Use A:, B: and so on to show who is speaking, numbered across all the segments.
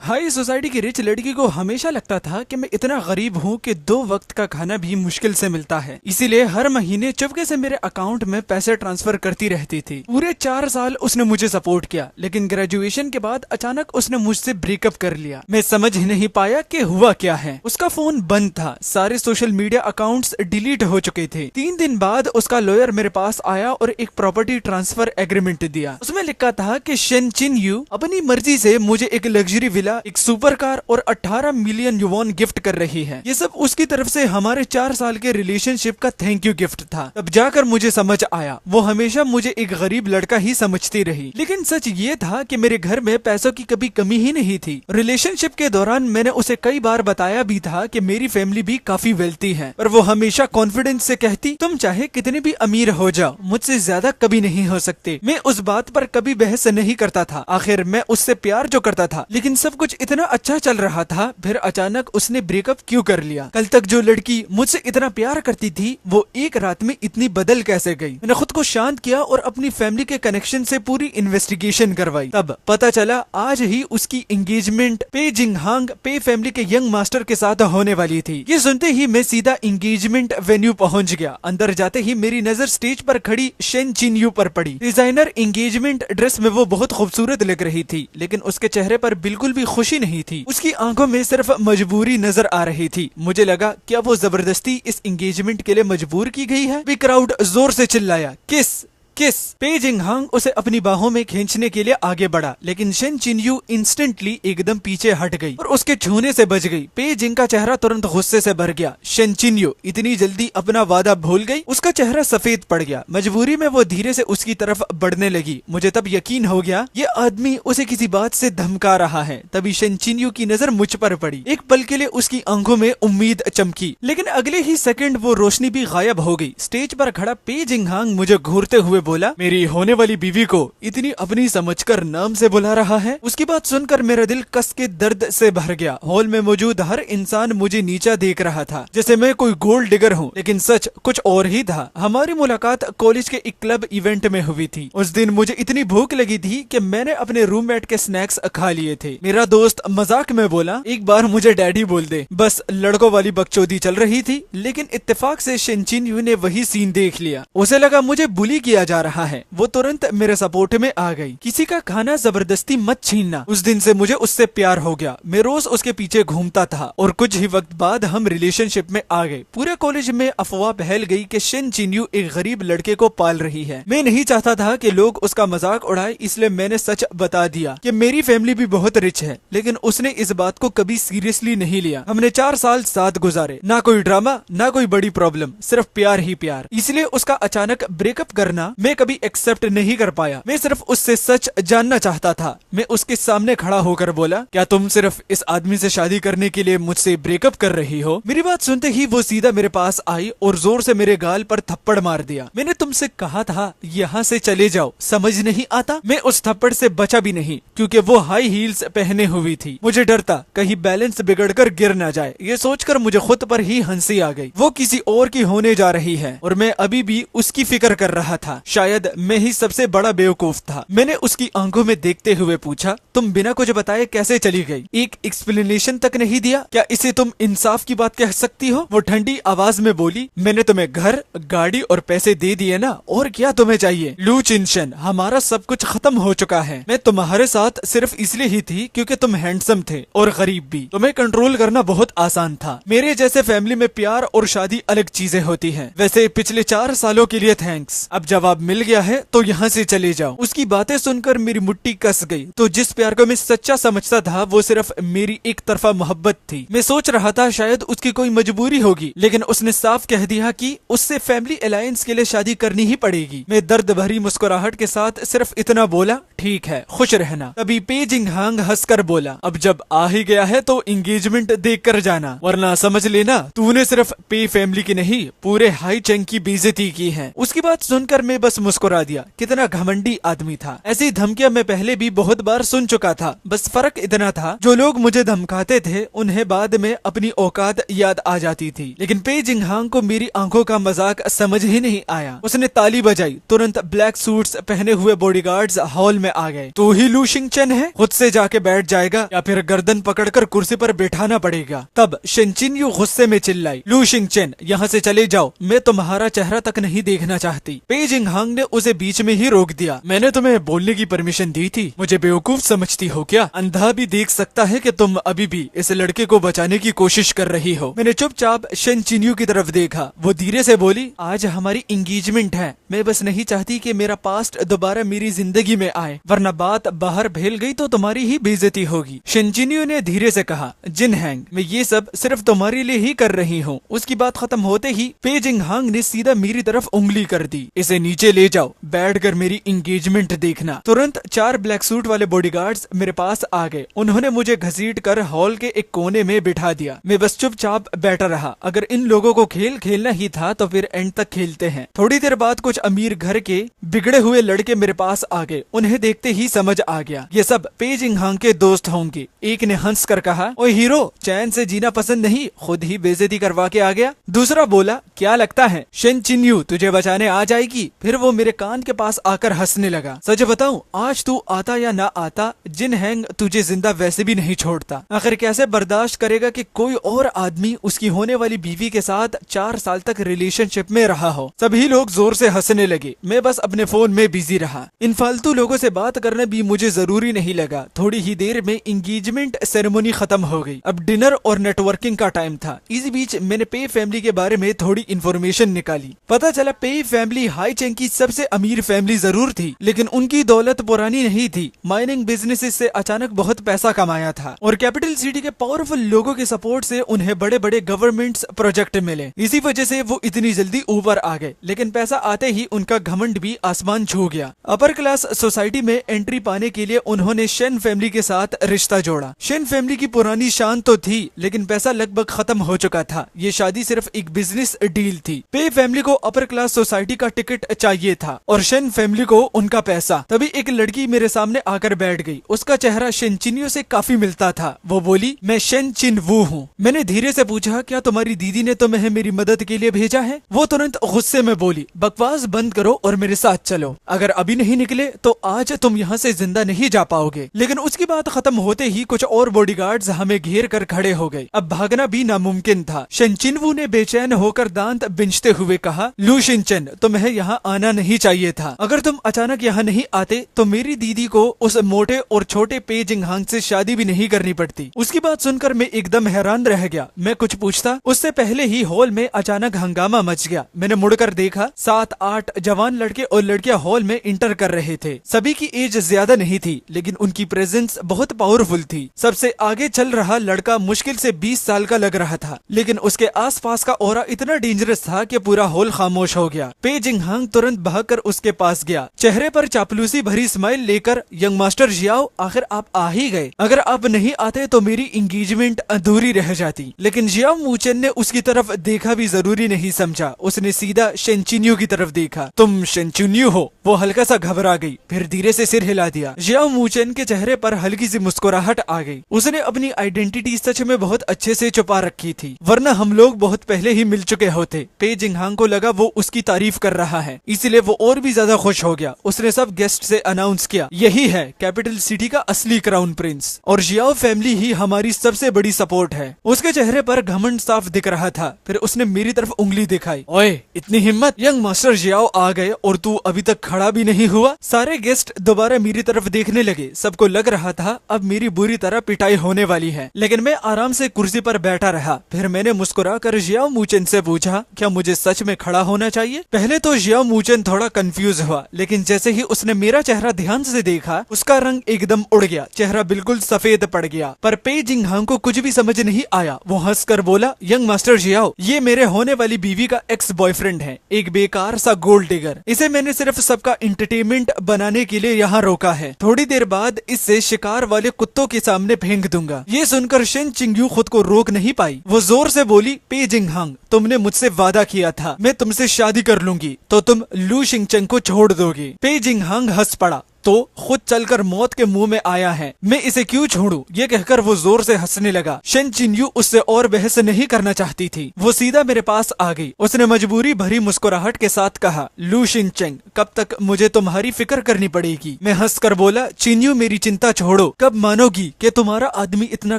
A: High society की rich लड़की को हमेशा लगता था कि मैं इतना गरीब हूँ कि 2 वक्त का खाना भी मुश्किल से मिलता है, इसीलिए हर महीने चुपके से मेरे अकाउंट में पैसे ट्रांसफर करती रहती थी। पूरे 4 साल उसने मुझे सपोर्ट किया, लेकिन ग्रेजुएशन के बाद अचानक उसने मुझसे ब्रेकअप कर लिया। मैं समझ ही नहीं पाया कि हुआ क्या है। उसका फोन बंद था, सारे सोशल मीडिया अकाउंट्स डिलीट हो चुके थे। 3 दिन बाद उसका लॉयर मेरे पास आया और एक प्रॉपर्टी ट्रांसफर एग्रीमेंट दिया। उसमें लिखा था कि शेन चिन यू अपनी मर्जी से मुझे एक लग्जरी विला, एक सुपर कार और 18 मिलियन युवान गिफ्ट कर रही है। ये सब उसकी तरफ से हमारे 4 साल के रिलेशनशिप का थैंक यू गिफ्ट था। तब जाकर मुझे समझ आया, वो हमेशा मुझे एक गरीब लड़का ही समझती रही, लेकिन सच ये था कि मेरे घर में पैसों की कभी कमी ही नहीं थी। रिलेशनशिप के दौरान मैंने उसे कई बार बताया भी था कि मेरी फैमिली भी काफी वेल्थी है, पर वो हमेशा कॉन्फिडेंस से कहती, तुम चाहे कितने भी अमीर हो जाओ, मुझसे ज्यादा कभी नहीं हो सकते। मैं उस बात पर कभी बहस नहीं करता था। आखिर मैं उससे प्यार जो करता था, लेकिन सब कुछ इतना अच्छा चल रहा था, फिर अचानक उसने ब्रेकअप क्यों कर लिया? कल तक जो लड़की मुझसे इतना प्यार करती थी, वो एक रात में इतनी बदल कैसे गई? मैंने खुद को शांत किया और अपनी फैमिली के कनेक्शन से पूरी इन्वेस्टिगेशन करवाई। तब पता चला आज ही उसकी एंगेजमेंट पे जिंगहांग पे फैमिली के यंग मास्टर के साथ होने वाली थी। ये सुनते ही मैं सीधा एंगेजमेंट वेन्यू पहुंच गया। अंदर जाते ही मेरी नजर स्टेज पर खड़ी शेन चिन यू पर पड़ी। डिजाइनर एंगेजमेंट ड्रेस में वो बहुत खूबसूरत लग रही थी, लेकिन उसके चेहरे पर बिल्कुल भी खुशी नहीं थी। उसकी आंखों में सिर्फ मजबूरी नजर आ रही थी। मुझे लगा, क्या वो जबरदस्ती इस एंगेजमेंट के लिए मजबूर की गई है? भी क्राउड जोर से चिल्लाया, किस किस। पे जिंगहांग उसे अपनी बाहों में खींचने के लिए आगे बढ़ा, लेकिन शेन चिन यू इंस्टेंटली एकदम पीछे हट गई और उसके छूने से बच गई। पे जिंग का चेहरा तुरंत गुस्से से भर गया। शेन चिन यू इतनी जल्दी अपना वादा भूल गई? उसका चेहरा सफेद पड़ गया। मजबूरी में वो धीरे से उसकी तरफ बढ़ने लगी। मुझे तब यकीन हो गया, ये आदमी उसे किसी बात से धमका रहा है। तभी शेन चिन यू की नजर मुझ पर पड़ी। एक पल के लिए उसकी आंखों में उम्मीद चमकी, लेकिन अगले ही सेकंड वो रोशनी भी गायब हो गई। स्टेज पर खड़ा पे जिंगहांग मुझे घूरते हुए बोला, मेरी होने वाली बीवी को इतनी अपनी समझकर नाम से बुला रहा है? उसकी बात सुनकर मेरा दिल कस के दर्द से भर गया। हॉल में मौजूद हर इंसान मुझे नीचा देख रहा था, जैसे मैं कोई गोल्ड डिगर हूँ, लेकिन सच कुछ और ही था। हमारी मुलाकात कॉलेज के एक क्लब इवेंट में हुई थी। उस दिन मुझे इतनी भूख लगी थी कि मैंने अपने रूममेट के स्नैक्स खा लिए थे। मेरा दोस्त मजाक में बोला, एक बार मुझे डैडी बोल दे। बस लड़कों वाली बकचोदी चल रही थी, लेकिन इत्तेफाक से शेन चिन यू ने वही सीन देख लिया। उसे लगा मुझे बुली किया जा रहा है। वो तुरंत मेरे सपोर्ट में आ गई। किसी का खाना जबरदस्ती मत छीनना। उस दिन से मुझे उससे प्यार हो गया। मैं रोज उसके पीछे घूमता था और कुछ ही वक्त बाद हम रिलेशनशिप में आ गए। पूरे कॉलेज में अफवाह फैल गई कि शेन चिन यू एक गरीब लड़के को पाल रही है। मैं नहीं चाहता था कि लोग उसका मजाक उड़ाए, इसलिए मैंने सच बता दिया कि मेरी फैमिली भी बहुत रिच है, लेकिन उसने इस बात को कभी सीरियसली नहीं लिया। हमने 4 साल साथ गुजारे, ना कोई ड्रामा ना कोई बड़ी प्रॉब्लम, सिर्फ प्यार ही प्यार। इसलिए उसका अचानक ब्रेकअप करना मैं कभी एक्सेप्ट नहीं कर पाया। मैं सिर्फ उससे सच जानना चाहता था। मैं उसके सामने खड़ा होकर बोला, क्या तुम सिर्फ इस आदमी से शादी करने के लिए मुझसे ब्रेकअप कर रही हो? मेरी बात सुनते ही वो सीधा मेरे पास आई और जोर से मेरे गाल पर थप्पड़ मार दिया। मैंने तुमसे कहा था यहाँ से चले जाओ, समझ नहीं आता? मैं उस थप्पड़ से बचा भी नहीं, क्योंकि वो हाई हील्स पहने हुई थी। मुझे डर था कहीं बैलेंस बिगड़कर गिर ना जाए। ये सोचकर मुझे खुद पर ही हंसी आ गई। वो किसी और की होने जा रही है और मैं अभी भी उसकी फिक्र कर रहा था। शायद मैं ही सबसे बड़ा बेवकूफ था। मैंने उसकी आंखों में देखते हुए पूछा, तुम बिना कुछ बताए कैसे चली गई? एक एक्सप्लेनेशन तक नहीं दिया? क्या इसे तुम इंसाफ की बात कह सकती हो? वो ठंडी आवाज में बोली, मैंने तुम्हें घर, गाड़ी और पैसे दे दिए ना, और क्या तुम्हें चाहिए? लू चिनशन, हमारा सब कुछ खत्म हो चुका है। मैं तुम्हारे साथ सिर्फ इसलिए ही थी क्योंकि तुम हैंडसम थे और गरीब भी। तुम्हें कंट्रोल करना बहुत आसान था। मेरे जैसे फैमिली में प्यार और शादी अलग चीजें होती हैं। वैसे पिछले 4 सालों के लिए थैंक्स। अब जवाब मिल गया है तो यहाँ से चले जाओ। उसकी बातें सुनकर मेरी मुट्ठी कस गई। तो जिस प्यार को मैं सच्चा समझता था, वो सिर्फ मेरी एक तरफा मोहब्बत थी। मैं सोच रहा था शायद उसकी कोई मजबूरी होगी, लेकिन उसने साफ कह दिया कि उससे फैमिली अलायंस के लिए शादी करनी ही पड़ेगी। मैं दर्द भरी मुस्कुराहट के साथ सिर्फ इतना बोला, ठीक है, खुश रहना। तभी पे जिंगहांग हंसकर बोला, अब जब आ ही गया है तो एंगेजमेंट देख कर जाना, वरना समझ लेना तूने सिर्फ पे फैमिली की नहीं, पूरे हाई चैंग की बेइज्जती की है। उसकी बात सुनकर मैं बस बस मुस्कुरा दिया। कितना घमंडी आदमी था। ऐसी धमकियां मैं पहले भी बहुत बार सुन चुका था, बस फर्क इतना था जो लोग मुझे धमकाते थे उन्हें बाद में अपनी औकात याद आ जाती थी। लेकिन पे जिंगहांग को मेरी आंखों का मजाक समझ ही नहीं आया। उसने ताली बजाई। तुरंत ब्लैक सूट्स पहने हुए बॉडीगार्ड्स हॉल में आ गए। तू ही लू शिंगचेन है? खुद से जाके बैठ जाएगा या फिर गर्दन पकड़कर कुर्सी पर बैठाना पड़ेगा। तब शेनचिन्यू गुस्से में चिल्लाई, लू शिंगचेन यहाँ से चले जाओ, मैं तुम्हारा चेहरा तक नहीं देखना चाहती। पे जिंगहांग ने उसे बीच में ही रोक दिया। मैंने तुम्हें बोलने की परमिशन दी थी, मुझे बेवकूफ समझती हो क्या? अंधा भी देख सकता है कि तुम अभी भी इस लड़के को बचाने की कोशिश कर रही हो। मैंने चुपचाप शेनचिन्यू की तरफ देखा। वो धीरे से बोली, आज हमारी एंगेजमेंट है, मैं बस नहीं चाहती कि मेरा पास्ट दोबारा मेरी जिंदगी में आए, वरना बात बाहर फैल गई तो तुम्हारी ही बेइज्जती होगी। शेनचिन्यू ने धीरे से कहा, जिनहैंग मैं ये सब सिर्फ तुम्हारे लिए ही कर रही हूँ। उसकी बात खत्म होते ही पे जिंगहांग ने सीधा मेरी तरफ उंगली कर दी। इसे नीचे ले जाओ, बैठकर मेरी एंगेजमेंट देखना। तुरंत 4 ब्लैक सूट वाले बॉडीगार्ड्स मेरे पास आ गए। उन्होंने मुझे घसीट कर हॉल के एक कोने में बिठा दिया। मैं बस चुपचाप बैठा रहा। अगर इन लोगों को खेल खेलना ही था तो फिर एंड तक खेलते हैं। थोड़ी देर बाद कुछ अमीर घर के बिगड़े हुए लड़के मेरे पास आ गए। उन्हें देखते ही समझ आ गया ये सब पे जिंगहांग के दोस्त होंगे। एक ने हंस कर कहा, ओए हीरो, चैन से जीना पसंद नहीं, खुद ही बेइज्जती करवा के आ गया। दूसरा बोला, क्या लगता है शेनचिन्यू तुझे बचाने आ जाएगी? फिर वो मेरे कान के पास आकर हंसने लगा। सच बताऊं, आज तू आता या ना आता, जिनहैंग तुझे जिंदा वैसे भी नहीं छोड़ता। आखिर कैसे बर्दाश्त करेगा कि कोई और आदमी उसकी होने वाली बीवी के साथ 4 साल तक रिलेशनशिप में रहा हो। सभी लोग जोर से हंसने लगे। मैं बस अपने फोन में बिजी रहा। इन फालतू लोगों से बात करना भी मुझे जरूरी नहीं लगा। थोड़ी ही देर में एंगेजमेंट सेरेमनी खत्म हो गई। अब डिनर और नेटवर्किंग का टाइम था। इसी बीच मैंने पे फैमिली के बारे में थोड़ी इन्फॉर्मेशन निकाली। पता चला पे फैमिली हाई चैंग की सबसे अमीर फैमिली जरूर थी, लेकिन उनकी दौलत पुरानी नहीं थी। माइनिंग बिजनेस से अचानक बहुत पैसा कमाया था और कैपिटल सिटी के पावरफुल लोगों के सपोर्ट से उन्हें बड़े बड़े गवर्नमेंट प्रोजेक्ट मिले। इसी वजह से वो इतनी जल्दी ऊपर आ गए। लेकिन पैसा आते ही उनका घमंड भी आसमान छू गया। अपर क्लास सोसाइटी में एंट्री पाने के लिए उन्होंने शेन फैमिली के साथ रिश्ता जोड़ा। शेन फैमिली की पुरानी शान तो थी, लेकिन पैसा लगभग खत्म हो चुका था। ये शादी सिर्फ एक बिजनेस डील थी। पे फैमिली को अपर क्लास सोसाइटी का टिकट चाहिए था और शेन फैमिली को उनका पैसा। तभी एक लड़की मेरे सामने आकर बैठ गई। उसका चेहरा शेनचिन्यू से काफी मिलता था। वो बोली, मैं शेनचिनवू हूँ। मैंने धीरे से पूछा, क्या तुम्हारी दीदी ने तुम्हें मेरी मदद के लिए भेजा है? वो तुरंत गुस्से में बोली, बकवास बंद करो और मेरे साथ चलो। अगर अभी नहीं निकले तो आज तुम यहाँ से जिंदा नहीं जा पाओगे। लेकिन उसकी बात खत्म होते ही कुछ और बॉडीगार्ड्स हमें घेर कर खड़े हो गए। अब भागना भी नामुमकिन था। शेनचिनवू ने बेचैन होकर दांत बिंचते हुए कहा, लू शिंचन, तुम्हें यहाँ आना नहीं चाहिए था। अगर तुम अचानक यहाँ नहीं आते तो मेरी दीदी को उस मोटे और छोटे पे जिंगहांग से शादी भी नहीं करनी पड़ती। उसकी बात सुनकर मैं एकदम हैरान रह गया। मैं कुछ पूछता उससे पहले ही हॉल में अचानक हंगामा मच गया। मैंने मुड़कर देखा, 7-8 जवान लड़के और लड़कियां हॉल में इंटर कर रहे थे। सभी की एज ज्यादा नहीं थी, लेकिन उनकी प्रेजेंस बहुत पावरफुल थी। सबसे आगे चल रहा लड़का मुश्किल से 20 साल का लग रहा था, लेकिन उसके आसपास का ऑरा इतना डेंजरस था कि पूरा हॉल खामोश हो गया। पे जिंगहांग तुरंत भागकर उसके पास गया, चेहरे पर चापलूसी भरी स्माइल लेकर, यंग मास्टर जियाओ, आखिर आप आ ही गए। अगर आप नहीं आते तो मेरी एंगेजमेंट अधूरी रह जाती। लेकिन जियाओ मूचेन ने उसकी तरफ देखा भी जरूरी नहीं समझा। उसने सीधा शेनचिन्यू की तरफ देखा। तुम शेनचिन्यू हो? वो हल्का सा घबरा गई, फिर धीरे से सिर हिला दिया। जियाओ मूचेन के चेहरे पर हल्की सी मुस्कुराहट आ गई। उसने अपनी आइडेंटिटी सच में बहुत अच्छे से छुपा रखी थी, वरना हम लोग बहुत पहले ही मिल चुके होते। पे जिंगहांग को लगा वो उसकी तारीफ कर रहा है, इसलिए वो और भी ज्यादा खुश हो गया। उसने सब गेस्ट से अनाउंस किया, यही है कैपिटल सिटी का असली क्राउन प्रिंस और जियाओ फैमिली ही हमारी सबसे बड़ी सपोर्ट है। उसके चेहरे पर घमंड साफ दिख रहा था। फिर उसने मेरी तरफ उंगली दिखाई। ओए, इतनी हिम्मत? यंग मास्टर जियाओ आ गए और तू अभी तक खड़ा भी नहीं हुआ? सारे गेस्ट दोबारा मेरी तरफ देखने लगे। सबको लग रहा था अब मेरी बुरी तरह पिटाई होने वाली है, लेकिन मैं आराम से कुर्सी पर बैठा रहा। फिर मैंने मुस्कुराकर जियाओ मूचेन से पूछा, क्या मुझे सच में खड़ा होना चाहिए? पहले तो जियाओ मूचेन थोड़ा कंफ्यूज हुआ, लेकिन जैसे ही उसने मेरा चेहरा ध्यान से देखा, उसका रंग एकदम उड़ गया। चेहरा बिल्कुल सफेद पड़ गया। पर पे जिंगहांग को कुछ भी समझ नहीं आया। वो हंसकर बोला, यंग मास्टर जियाओ, ये मेरे होने वाली बीवी का एक्स बॉयफ्रेंड है, एक बेकार सा गोल्ड डिगर। इसे मैंने सिर्फ सबका एंटरटेनमेंट बनाने के लिए यहाँ रोका है। थोड़ी देर बाद इससे शिकार वाले कुत्तों के सामने फेंक दूंगा। ये सुनकर शेनचिन्यू खुद को रोक नहीं पाई। वो जोर से बोली, पे जिंगहांग, तुमने मुझसे वादा किया था मैं तुमसे शादी कर लूंगी, तो तुम लू शिंगचंग को छोड़ दोगे? पे जिंगहांग हंस पड़ा। तो खुद चलकर मौत के मुंह में आया है, मैं इसे क्यों छोड़ूं? ये कहकर वो जोर से हंसने लगा। शेन चिन्यू उससे और बहस नहीं करना चाहती थी, वो सीधा मेरे पास आ गई। उसने मजबूरी भरी मुस्कुराहट के साथ कहा, लू शिनचेंग, कब तक मुझे तुम्हारी फिक्र करनी पड़ेगी? मैं हंसकर बोला, चिन्यू मेरी चिंता छोड़ो, कब मानोगी कि तुम्हारा आदमी इतना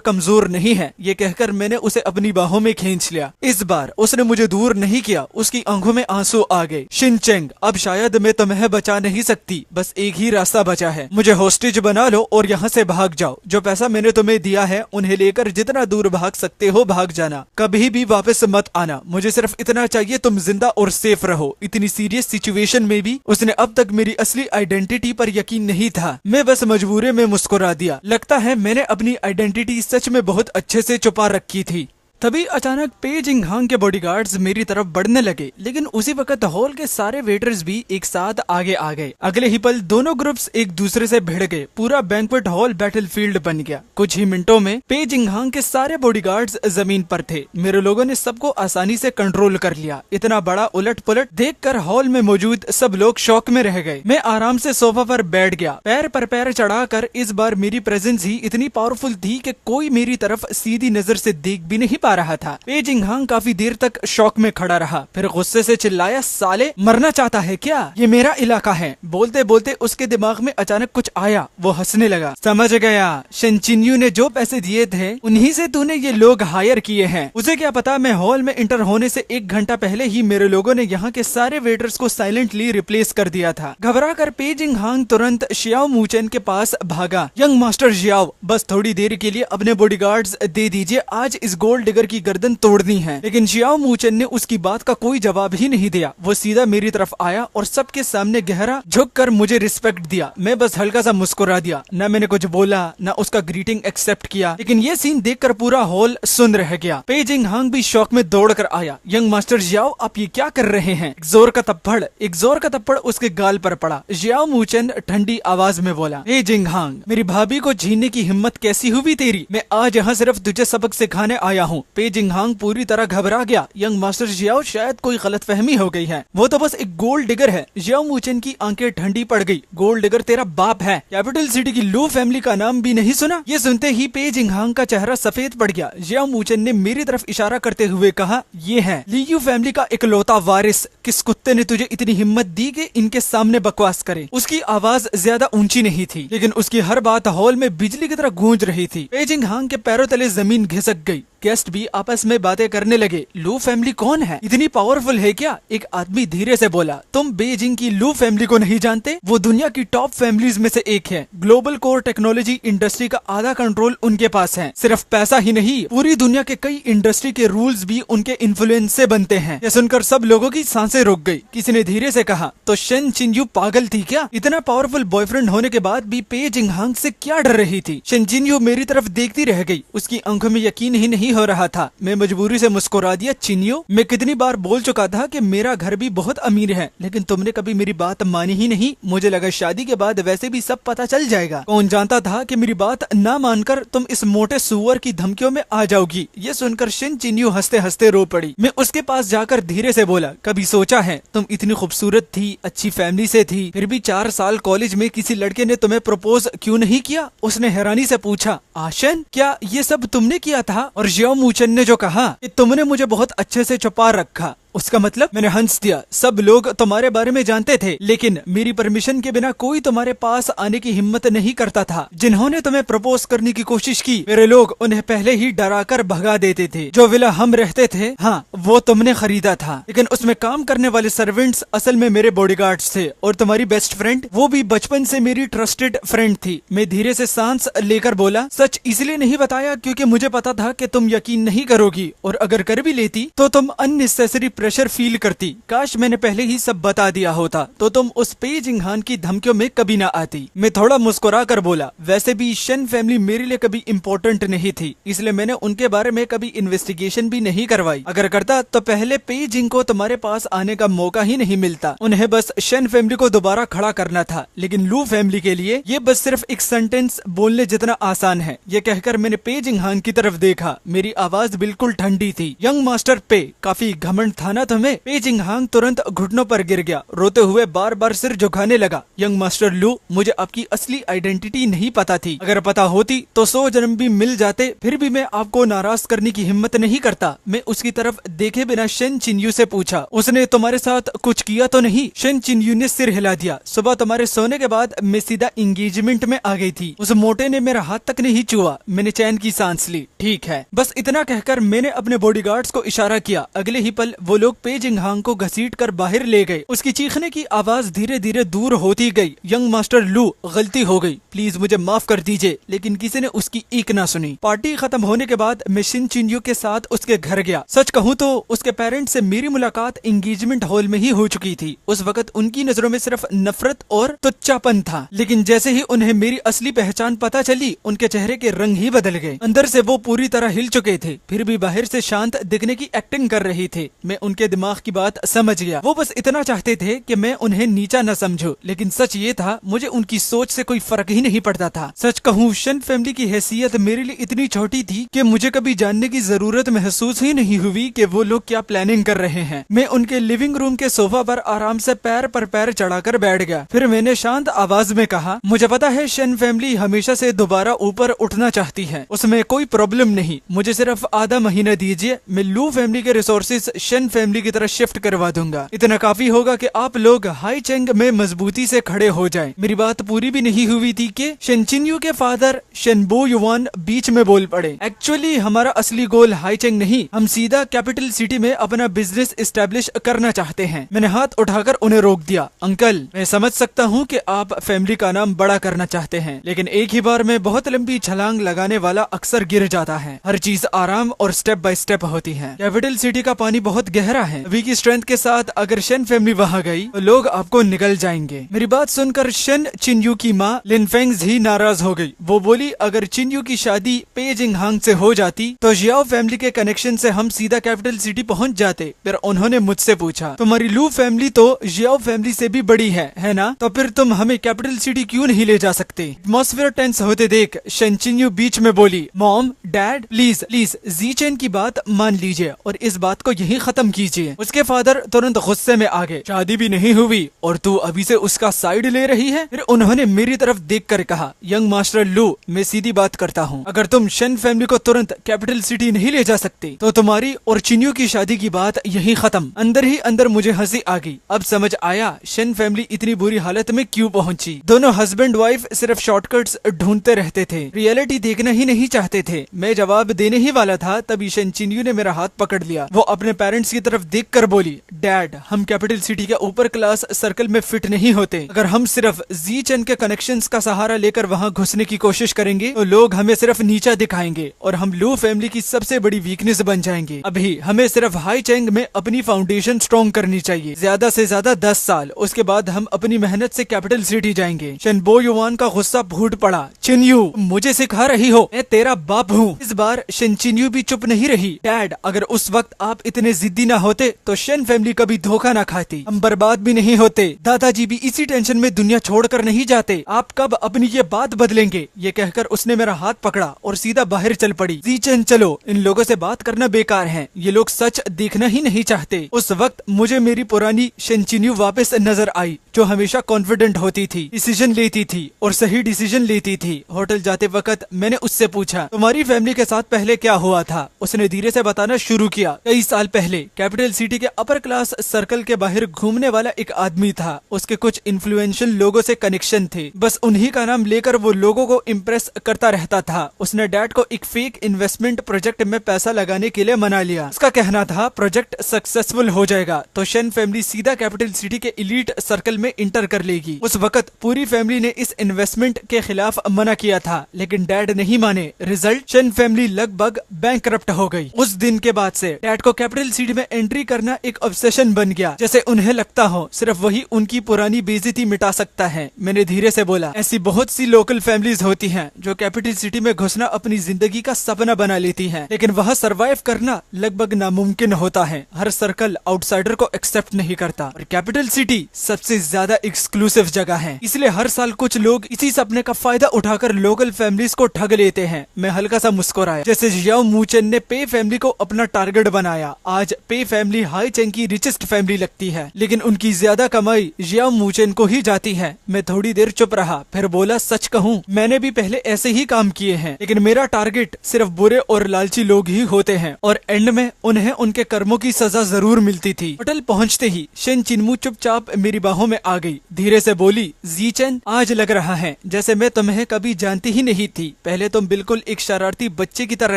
A: कमजोर नहीं है? ये कहकर मैंने उसे अपनी बाहों में खींच लिया। इस बार उसने मुझे दूर नहीं किया, उसकी आंखों में आंसू आ गए। शिनचेंग, अब शायद मैं तुम्हें बचा नहीं सकती, बस एक ही रास्ता बचा है, मुझे होस्टेज बना लो और यहाँ से भाग जाओ। जो पैसा मैंने तुम्हें दिया है उन्हें लेकर जितना दूर भाग सकते हो भाग जाना, कभी भी वापस मत आना। मुझे सिर्फ इतना चाहिए, तुम जिंदा और सेफ रहो। इतनी सीरियस सिचुएशन में भी उसने अब तक मेरी असली आइडेंटिटी पर यकीन नहीं था। मैं बस मजबूरी में मुस्कुरा दिया। लगता है मैंने अपनी आइडेंटिटी सच में बहुत अच्छे से छुपा रखी थी। तभी अचानक पे जिंगहांग के बॉडीगार्ड्स मेरी तरफ बढ़ने लगे, लेकिन उसी वक्त हॉल के सारे वेटर्स भी एक साथ आगे आ गए। अगले ही पल दोनों ग्रुप्स एक दूसरे से भिड़ गए। पूरा बैंक्वेट हॉल बैटलफील्ड बन गया। कुछ ही मिनटों में पे जिंगहांग के सारे बॉडीगार्ड्स जमीन पर थे। मेरे लोगों ने सबको आसानी से कंट्रोल कर लिया। इतना बड़ा उलट पुलट देखकर हॉल में मौजूद सब लोग शॉक में रह गए। मैं आराम से सोफा पर बैठ गया, पैर पर पैर चढ़ाकर। इस बार मेरी प्रेजेंस ही इतनी पावरफुल थी कि कोई मेरी तरफ सीधी नजर से देख भी नहीं पा रहा था। पे जिंगहांग काफी देर तक शॉक में खड़ा रहा, फिर गुस्से से चिल्लाया, साले मरना चाहता है क्या? ये मेरा इलाका है। बोलते बोलते उसके दिमाग में अचानक कुछ आया, वो हंसने लगा। समझ गया, शेनचिन्यू ने जो पैसे दिए थे उन्हीं से तूने ये लोग हायर किए हैं। उसे क्या पता, मैं हॉल में इंटर होने से 1 घंटा पहले ही मेरे लोगों ने यहाँ के सारे वेटर्स को साइलेंटली रिप्लेस कर दिया था। घबरा कर पे जिंगहांग तुरंत शियाओ मूचेन के पास भागा। यंग मास्टर शियाओ, बस थोड़ी देर के लिए अपने बॉडीगार्ड्स दे दीजिए, आज इस गोल्ड डिगर की गर्दन तोड़नी है। लेकिन शियाओ मूचेन ने उसकी बात का कोई जवाब ही नहीं दिया। वो सीधा मेरी तरफ आया और सबके सामने गहरा झुककर मुझे रिस्पेक्ट दिया। मैं बस हल्का सा मुस्कुरा दिया, न मैंने कुछ बोला न उसका ग्रीटिंग एक्सेप्ट किया। लेकिन ये सीन देखकर पूरा हॉल सुन रह गया। पे जिंगहांग भी शौक में दौड़कर आया। यंग मास्टर जियाओ, आप ये क्या कर रहे हैं? एक जोर का थप्पड़ उसके गाल पर पड़ा। जियाओ मूचेन ठंडी आवाज में बोला, हे जिंगहांग, मेरी भाभी को छीनने की हिम्मत कैसी हुई तेरी? मैं आज यहाँ सिर्फ तुझे सबक सिखाने आया हूँ। पे जिंगहांग पूरी तरह घबरा गया। यंग मास्टर जियाओ, शायद कोई गलतफहमी हो गई है, वो तो बस एक गोल्ड डिगर है। जियाओ मूचेन की आंखें ठंडी पड़ गई। गोल्ड डिगर तेरा बाप है, कैपिटल सिटी की लू फैमिली का नाम भी नहीं सुना? ये सुनते ही पे जिंगहांग का चेहरा सफेद पड़ गया। जियाओ मूचेन ने मेरी तरफ इशारा करते हुए कहा, ये है लीयू फैमिली का इकलौता वारिस। किस कुत्ते ने तुझे इतनी हिम्मत दी कि इनके सामने बकवास करे? उसकी आवाज ज्यादा ऊंची नहीं थी, लेकिन उसकी हर बात हॉल में बिजली की तरह गूंज रही थी। पे जिंगहांग के पैरों तले जमीन घिसक गई। गेस्ट भी आपस में बातें करने लगे। लू फैमिली कौन है? इतनी पावरफुल है क्या? एक आदमी धीरे से बोला, तुम बेजिंग की लू फैमिली को नहीं जानते? वो दुनिया की टॉप फैमिलीज में से एक है। ग्लोबल कोर टेक्नोलॉजी इंडस्ट्री का आधा कंट्रोल उनके पास है। सिर्फ पैसा ही नहीं, पूरी दुनिया के कई इंडस्ट्री के रूल्स भी उनके इन्फ्लुएंस से बनते हैं। यह सुनकर सब लोगों की सांसें रुक गई। किसी ने धीरे से कहा, तो शेन चिन्यू पागल थी क्या? इतना पावरफुल बॉयफ्रेंड होने के बाद भी पे जिंगहांग से क्या डर रही थी? शेन चिन्यू मेरी तरफ देखती रह गई। उसकी आंखों में यकीन ही नहीं हो रहा था। मैं मजबूरी से मुस्कुरा दिया, चिन्यो, मैं कितनी बार बोल चुका था कि मेरा घर भी बहुत अमीर है, लेकिन तुमने कभी मेरी बात मानी ही नहीं। मुझे लगा शादी के बाद वैसे भी सब पता चल जाएगा। कौन जानता था कि मेरी बात ना मानकर तुम इस मोटे सुअर की धमकियों में आ जाओगी। ये सुनकर शिन चिन्यू हंसते हंसते रो पड़ी। मैं उसके पास जाकर धीरे से बोला, कभी सोचा है तुम इतनी खूबसूरत थी, अच्छी फैमिली से थी, फिर भी 4 साल कॉलेज में किसी लड़के ने तुम्हें प्रपोज क्यों नहीं किया? उसने हैरानी से पूछा, आशन, क्या ये सब तुमने किया था? और जियाओ मूचेन ने जो कहा कि तुमने मुझे बहुत अच्छे से छुपा रखा, उसका मतलब? मैंने हंस दिया। सब लोग तुम्हारे बारे में जानते थे, लेकिन मेरी परमिशन के बिना कोई तुम्हारे पास आने की हिम्मत नहीं करता था। जिन्होंने तुम्हें प्रपोज करने की कोशिश की, मेरे लोग उन्हें पहले ही डराकर भगा देते थे। जो विला हम रहते थे, हाँ, वो तुमने खरीदा था, लेकिन उसमें काम करने वाले सर्वेंट्स असल में मेरे बॉडीगार्ड्स थे। और तुम्हारी बेस्ट फ्रेंड, वो भी बचपन से मेरी ट्रस्टेड फ्रेंड थी। मैं धीरे से सांस लेकर बोला, सच इसलिए नहीं बताया क्योंकि मुझे पता था कि तुम यकीन नहीं करोगी, और अगर कर भी लेती तो तुम अननेसेसरी प्रेशर फील करती। काश मैंने पहले ही सब बता दिया होता तो तुम उस पे जिंगहांग की धमकियों में कभी ना आती। मैं थोड़ा मुस्कुरा कर बोला, वैसे भी शेन फैमिली मेरे लिए कभी इम्पोर्टेंट नहीं थी, इसलिए मैंने उनके बारे में कभी इन्वेस्टिगेशन भी नहीं करवाई। अगर करता तो पहले पे जिंग को तुम्हारे पास आने का मौका ही नहीं मिलता। उन्हें बस शेन फैमिली को दोबारा खड़ा करना था, लेकिन लू फैमिली के लिए ये बस सिर्फ एक सेंटेंस बोलने जितना आसान है। ये कहकर मैंने पे जिंगहांग की तरफ देखा। मेरी आवाज बिल्कुल ठंडी थी। यंग मास्टर पे, काफी घमंड था बताना तुम्हें। पे जिंगहांग तुरंत घुटनों पर गिर गया, रोते हुए बार बार सिर झुकाने लगा। यंग मास्टर लू, मुझे आपकी असली आइडेंटिटी नहीं पता थी। अगर पता होती तो 100 जन्म भी मिल जाते, फिर भी मैं आपको नाराज करने की हिम्मत नहीं करता। मैं उसकी तरफ देखे बिना शेन चिन्यू से पूछा, उसने तुम्हारे साथ कुछ किया तो नहीं? शेन चिन्यू ने सिर हिला दिया। सुबह तुम्हारे सोने के बाद मैं सीधा एंगेजमेंट में आ गई थी। उस मोटे ने मेरा हाथ तक नहीं छुआ। मैंने चैन की सांस ली। ठीक है, बस इतना कहकर मैंने अपने बॉडीगार्ड्स को इशारा किया। अगले ही पल वो लोग पे जिंगहांग को घसीट कर बाहर ले गए। उसकी चीखने की आवाज धीरे धीरे दूर होती गई। यंग मास्टर लू, गलती हो गई, प्लीज मुझे माफ कर दीजिए। लेकिन किसी ने उसकी एक ना सुनी। पार्टी खत्म होने के बाद मैं शिन चिन्यू के साथ उसके घर गया। सच कहूँ तो उसके पेरेंट्स से मेरी मुलाकात एंगेजमेंट हॉल में ही हो चुकी थी। उस वक्त उनकी नजरों में सिर्फ नफरत और तुच्छापन था, लेकिन जैसे ही उन्हें मेरी असली पहचान पता चली, उनके चेहरे के रंग ही बदल गए। अंदर से वो पूरी तरह हिल चुके थे, फिर भी बाहर से शांत दिखने की एक्टिंग कर रही थे। मैं उनके दिमाग की बात समझ गया। वो बस इतना चाहते थे कि मैं उन्हें नीचा न समझूं, लेकिन सच ये था मुझे उनकी सोच से कोई फर्क ही नहीं पड़ता था। सच कहूँ, शन फैमिली की हैसियत मेरे लिए इतनी छोटी थी कि मुझे कभी जानने की जरूरत महसूस ही नहीं हुई कि वो लोग क्या प्लानिंग कर रहे हैं। मैं उनके लिविंग रूम के सोफा पर आराम से पैर पर पैर चढ़ाकर बैठ गया। फिर मैंने शांत आवाज में कहा, मुझे पता है शन फैमिली हमेशा से दोबारा ऊपर उठना चाहती है, उसमें कोई प्रॉब्लम नहीं। मुझे सिर्फ आधा महीना दीजिए, मैं लू फैमिली के रिसोर्सेज शन फैमिली की तरफ शिफ्ट करवा दूंगा। इतना काफी होगा कि आप लोग हाई चेंग में मजबूती से खड़े हो जाएं। मेरी बात पूरी भी नहीं हुई थी कि शन चिन्यू के फादर शेनबो युवान बीच में बोल पड़े। एक्चुअली हमारा असली गोल हाई चेंग नहीं, हम सीधा कैपिटल सिटी में अपना बिजनेस एस्टेब्लिश करना चाहते हैं। मैंने हाथ उठाकर उन्हें रोक दिया। अंकल, मैं समझ सकता हूँ कि आप फैमिली का नाम बड़ा करना चाहते हैं, लेकिन एक ही बार में बहुत लंबी छलांग लगाने वाला अक्सर गिर जाता है। हर चीज आराम और स्टेप बाय स्टेप होती है। कैपिटल सिटी का पानी बहुत गहरा है। अभी की स्ट्रेंथ के साथ अगर शन फैमिली वहाँ गई तो लोग आपको निकल जाएंगे। मेरी बात सुनकर शन चिन्यू की माँ लिनफेंग ही नाराज हो गई। वो बोली, अगर चिन्यू की शादी पे जिंगहांग से हो जाती तो जियाओ फैमिली के कनेक्शन से हम सीधा कैपिटल सिटी पहुँच जाते। फिर उन्होंने मुझसे पूछा, तुम्हारी लू फैमिली तो जियाओ फैमिली से भी बड़ी है ना? तो फिर तुम हमें कैपिटल सिटी क्यों नहीं ले जा सकते? एटमॉस्फेयर टेंस होते देख शन चिन्यू बीच में बोली, मॉम, डैड, प्लीज प्लीज जी चेन की बात मान लीजिए और इस बात को यहीं खत्म कीजिए। उसके फादर तुरंत गुस्से में आ गए। शादी भी नहीं हुई और तू अभी से उसका साइड ले रही है? फिर उन्होंने मेरी तरफ देखकर कहा, यंग मास्टर लू, मैं सीधी बात करता हूँ, अगर तुम शन फैमिली को तुरंत कैपिटल सिटी नहीं ले जा सकते तो तुम्हारी और चिन्यू की शादी की बात यहीं खत्म। अंदर ही अंदर मुझे हंसी आ गई। अब समझ आया शन फैमिली इतनी बुरी हालत में क्यों पहुंची। दोनों हस्बैंड वाइफ सिर्फ शॉर्टकट्स ढूंढते रहते थे, रियलिटी देखना ही नहीं चाहते थे। मैं जवाब देने ही वाला था तभी शन चिन्यू ने मेरा हाथ पकड़ लिया। वो अपने पेरेंट्स की तरफ देखकर बोली, डैड, हम कैपिटल सिटी के ऊपर क्लास सर्कल में फिट नहीं होते। अगर हम सिर्फ जी चेन के कनेक्शंस का सहारा लेकर वहाँ घुसने की कोशिश करेंगे तो लोग हमें सिर्फ नीचा दिखाएंगे और हम लू फैमिली की सबसे बड़ी वीकनेस बन जाएंगे। अभी हमें सिर्फ हाई चेंग में अपनी फाउंडेशन स्ट्रॉन्ग करनी चाहिए, ज्यादा से ज्यादा 10 साल, उसके बाद हम अपनी मेहनत से कैपिटल सिटी जाएंगे। शेनबो युवान का गुस्सा फूट पड़ा। चिन्यू, मुझे सिखा रही हो? मैं तेरा बाप हूँ। इस बार शन चिन्यू भी चुप नहीं रही। डैड, अगर उस वक्त आप इतने जिद्दी ना होते तो शन फैमिली कभी धोखा ना खाती, हम बर्बाद भी नहीं होते। दादाजी भी इसी टेंशन में दुनिया छोड़कर नहीं जाते। आप कब अपनी ये बात बदलेंगे? ये कहकर उसने मेरा हाथ पकड़ा और सीधा बाहर चल पड़ी। जी चेन, चलो, इन लोगों से बात करना बेकार है, ये लोग सच देखना ही नहीं चाहते। उस वक्त मुझे मेरी पुरानी शन चिन्यू वापस नजर आई, जो हमेशा कॉन्फिडेंट होती थी, डिसीजन लेती थी और सही डिसीजन लेती थी। होटल जाते वक्त मैंने उससे पूछा, तुम्हारी फैमिली के साथ पहले क्या हुआ था? उसने धीरे से बताना शुरू किया। कई साल पहले कैपिटल सिटी के अपर क्लास सर्कल के बाहर घूमने वाला एक आदमी था। उसके कुछ इन्फ्लुएंशियल लोगों से कनेक्शन थे, बस उन्हीं का नाम लेकर वो लोगों को इम्प्रेस करता रहता था। उसने डैड को एक फेक इन्वेस्टमेंट प्रोजेक्ट में पैसा लगाने के लिए मना लिया। उसका कहना था प्रोजेक्ट सक्सेसफुल हो जाएगा तो शन फैमिली सीधा कैपिटल सिटी के इलीट सर्कल में इंटर कर लेगी। उस वक्त पूरी फैमिली ने इस इन्वेस्टमेंट के खिलाफ मना किया था, लेकिन डैड नहीं माने। रिजल्ट, शन फैमिली लगभग बैंकरप्ट हो गई। उस दिन के बाद से डैड को कैपिटल सिटी में एंट्री करना एक ऑब्सेशन बन गया, जैसे उन्हें लगता हो सिर्फ वही उनकी पुरानी बेइज्जती मिटा सकता है। मैंने धीरे से बोला, ऐसी बहुत सी लोकल फैमिलीज होती हैं जो कैपिटल सिटी में घुसना अपनी जिंदगी का सपना बना लेती हैं, लेकिन वहाँ सरवाइव करना लगभग नामुमकिन होता है। हर सर्कल आउटसाइडर को एक्सेप्ट नहीं करता और कैपिटल सिटी सबसे ज्यादा एक्सक्लूसिव जगह है। इसलिए हर साल कुछ लोग इसी सपने का फायदा उठाकर लोकल फैमिलीज को ठग लेते हैं। मैं हल्का सा मुस्कुराया, जैसे जियाओ मूचेन ने पे फैमिली को अपना टारगेट बनाया। आज पे पे फैमिली हाई चेंग की रिचेस्ट फैमिली लगती है, लेकिन उनकी ज्यादा कमाई जियाओ मूचेन को ही जाती है। मैं थोड़ी देर चुप रहा, फिर बोला, सच कहूँ मैंने भी पहले ऐसे ही काम किए हैं, लेकिन मेरा टारगेट सिर्फ बुरे और लालची लोग ही होते हैं और एंड में उन्हें उनके कर्मों की सजा जरूर मिलती थी। होटल पहुँचते ही शेन चिन्मू चुपचाप मेरी बाहों में आ गई। धीरे से बोली, जीचेन, आज लग रहा है जैसे मैं तुम्हें कभी जानती ही नहीं थी। पहले तुम बिल्कुल एक शरारती बच्चे की तरह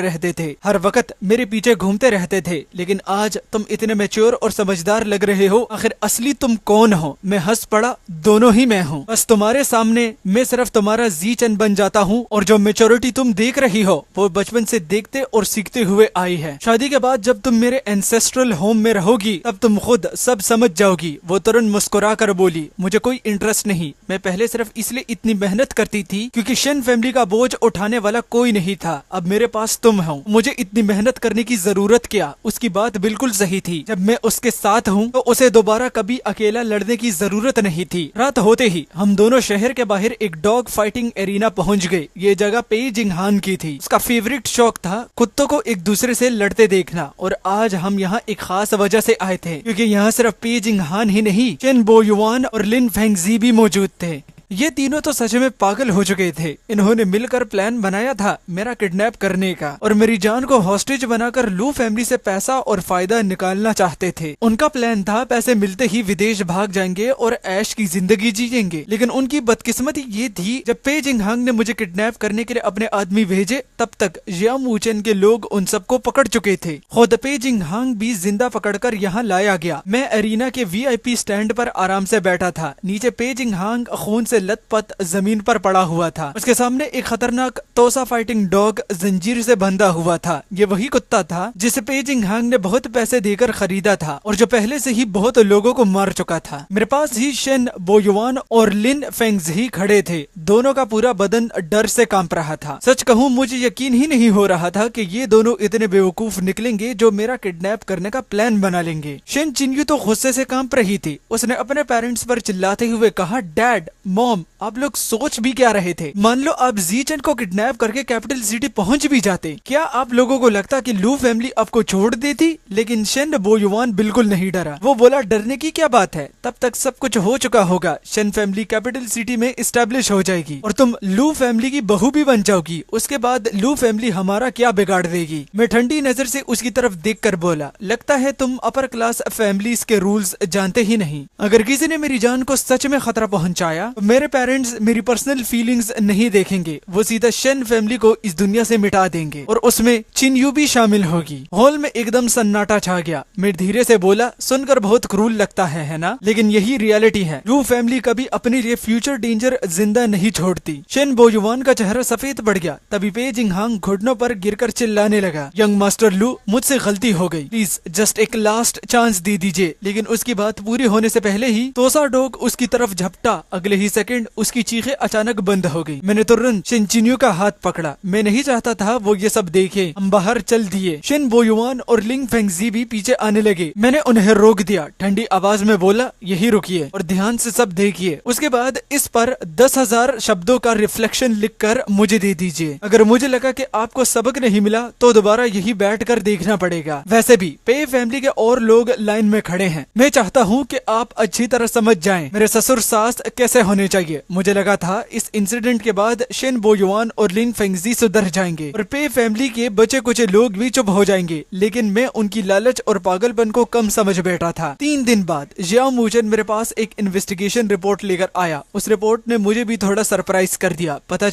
A: रहते थे, हर वक्त मेरे पीछे घूमते रहते थे, लेकिन आज तुम इतने मैच्योर और समझदार लग रहे हो। आखिर असली तुम कौन हो? मैं हंस पड़ा, दोनों ही मैं हूँ। बस तुम्हारे सामने मैं सिर्फ तुम्हारा जीचेन बन जाता हूँ और जो मेच्योरिटी तुम देख रही हो वो बचपन से देखते और सीखते हुए आई है। शादी के बाद जब तुम मेरे एंसेस्ट्रल होम में रहोगी तब तुम खुद सब समझ जाओगी। वो तुरंत मुस्कुरा कर बोली, मुझे कोई इंटरेस्ट नहीं। मैं पहले सिर्फ इसलिए इतनी मेहनत करती थी क्योंकि शेन फैमिली का बोझ उठाने वाला कोई नहीं था। अब मेरे पास तुम हो, मुझे इतनी मेहनत करने की जरूरत क्या? उसकी बात बिल्कुल सही थी। जब मैं उसके साथ हूँ तो उसे दोबारा कभी अकेला लड़ने की जरूरत नहीं थी। रात होते ही हम दोनों शहर के बाहर एक डॉग फाइटिंग एरिना पहुँच गए। ये जगह पे जिंगहान की थी। उसका फेवरेट शौक था कुत्तों को एक दूसरे से लड़ते देखना, और आज हम यहाँ एक खास वजह से आए थे क्योंकि यहाँ सिर्फ पे जिंगहान ही नहीं, चेन बो युआन और लिन फेंगजी भी मौजूद थे। ये तीनों तो सच में पागल हो चुके थे। इन्होंने मिलकर प्लान बनाया था मेरा किडनैप करने का और मेरी जान को हॉस्टेज बनाकर लू फैमिली से पैसा और फायदा निकालना चाहते थे। उनका प्लान था पैसे मिलते ही विदेश भाग जाएंगे और ऐश की जिंदगी जिएंगे, लेकिन उनकी बदकिस्मती ये थी जब पे जिंगहांग ने मुझे किडनैप करने के लिए अपने आदमी भेजे तब तक जियाओ मूचेन के लोग उन सबको पकड़ चुके थे। खुद पे जिंगहांग भी जिंदा पकड़कर यहाँ लाया गया। मैं एरिना के VIP स्टैंड पर आराम से बैठा था। नीचे पे जिंगहांग खून से लथपथ जमीन पर पड़ा हुआ था। उसके सामने एक खतरनाक तोसा फाइटिंग डॉग जंजीर से बंधा हुआ था। ये वही कुत्ता था जिसे पे जिंगहांग ने बहुत पैसे देकर खरीदा था और जो पहले से ही बहुत लोगों को मार चुका था। मेरे पास ही शेन बोयुआन और लिन फेंगजी खड़े थे। दोनों का पूरा बदन डर से कांप रहा था। सच कहूँ मुझे यकीन ही नहीं हो रहा था कि ये दोनों इतने बेवकूफ निकलेंगे जो मेरा किडनैप करने का प्लान बना लेंगे। शेन चिन्यू तो गुस्से से कांप रही थी। उसने अपने पेरेंट्स पर चिल्लाते हुए कहा, डैड, मॉम, आप लोग सोच भी क्या रहे थे? मान लो आप जीचेन को किडनैप करके कैपिटल सिटी पहुंच भी जाते, क्या आप लोगों को लगता कि लू फैमिली आपको छोड़ देती? लेकिन शेन बोयुआन बिल्कुल नहीं डरा। वो बोला, डरने की क्या बात है, तब तक सब कुछ हो चुका होगा। शेन फैमिली कैपिटल सिटी में इस्टेब्लिश हो जाएगी और तुम लू फैमिली की बहू भी बन जाओगी। उसके बाद लू फैमिली हमारा क्या बिगाड़ देगी? मैं ठंडी नजर से उसकी तरफ देख कर बोला, लगता है तुम अपर क्लास फैमिलीज के रूल्स जानते ही नहीं। अगर किसी ने मेरी जान को सच में खतरा पहुंचाया तो मेरे पेरेंट्स मेरी पर्सनल फीलिंग्स नहीं देखेंगे। वो सीधा शेन फैमिली को इस दुनिया से मिटा देंगे और उसमें चिन्यू भी शामिल होगी। हॉल में एकदम सन्नाटा छा गया। मैं धीरे से बोला, सुनकर बहुत क्रूर लगता है ना? लेकिन यही रियलिटी है। लू फैमिली कभी अपने लिए फ्यूचर डेंजर जिंदा नहीं छोड़ती। शेन बोयुआन का चेहरा सफेद पड़ गया। तभी पे जिंगहांग घुटनों पर गिरकर चिल्लाने लगा, यंग मास्टर लू, मुझसे गलती हो गई, प्लीज जस्ट एक लास्ट चांस दे दीजिए। लेकिन उसकी बात पूरी होने से पहले ही तोसा डॉग उसकी तरफ झपटा। अगले ही सेकंड उसकी चीखें अचानक बंद हो गई। मैंने तुरंत शेन चिन्यू का हाथ पकड़ा। मैं नहीं चाहता था वो ये सब देखे। हम बाहर चल दिए। शेन बोयुआन और लिंग फेंगजी भी पीछे आने लगे। मैंने उन्हें रोक दिया। ठंडी आवाज में बोला, यही रुकिए और ध्यान से सब देखिए। उसके बाद इस पर 10,000 शब्दों का रिफ्लेक्शन लिखकर मुझे दे दीजिए। अगर मुझे लगा कि आपको सबक नहीं मिला तो दोबारा यही बैठकर देखना पड़ेगा। वैसे भी पे फैमिली के और लोग लाइन में खड़े हैं। मैं चाहता हूँ कि आप अच्छी तरह समझ जाएं मेरे ससुर सास कैसे होने चाहिए। मुझे लगा था इस इंसिडेंट के बाद शेन बोयुआन और लिन फेंगजी सुधर जाएंगे और पे फैमिली के बचे कुछ लोग भी चुप हो जाएंगे, लेकिन मैं उनकी लालच और पागलपन को कम समझ बैठा था। 3 दिन बाद जियाओ मूचेन मेरे पास एक इन्वेस्टिगेशन रिपोर्ट लेकर आया। उस रिपोर्ट ने मुझे भी थोड़ा सरप्राइज कर दिया। पता